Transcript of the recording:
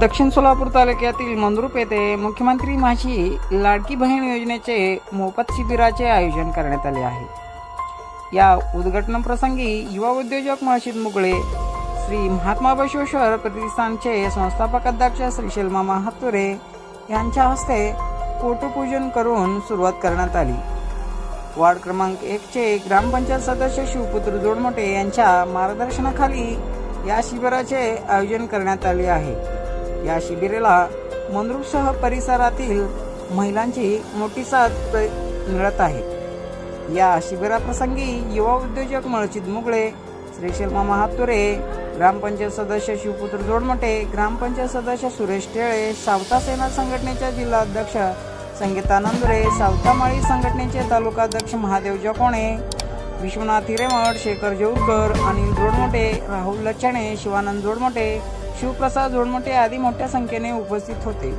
दक्षिण सोलापूर तालुक्यातील मंद्रुप येथे मुख्यमंत्री माझी लाडकी बहीण योजनेचे मोफत शिबिराचे आयोजन करण्यात आले आहे। या उद्घाटन प्रसंगी युवा उद्योजक मळशीद मुगळे, श्री महात्मा बसवेश्वर प्रतिष्ठानचे संस्थापक अध्यक्ष श्री शेलमामा हातुरे यांच्या हस्ते फोटोपूजन करून सुरुवात करण्यात आली। वार्ड क्रमांक 1 चे ग्रामपंचायत सदस्य शिवपुत्र जोडमोटे यांच्या मार्गदर्शनाखाली या शिबिराचे आयोजन करण्यात आले आहे। या शिबिराला मंद्रुपसह परिसरातील महिलांची मोठी साथ मिळत आहे। या शिबिराप्रसंगी युवा उद्योजक मळशीद मुगळे, श्री शेलमामा हातुरे, ग्रामपंचायत सदस्य शिवपुत्र जोडमोटे, ग्रामपंचायत सदस्य सुरेश टेळे, सावता सेना संघटनेच्या जिल्हा अध्यक्ष संगीता नंदुरे, सावतामाळी संघटनेचे तालुका अध्यक्ष महादेव जकोणे, विश्वनाथ हिरेमठ, शेखर जोरकर, अनिल जोडमोटे, राहुल लच्छणे, शिवानंद जोडमोटे, शिवप्रसाद जोडमोटे आदी मोठ्या संख्येने उपस्थित होते।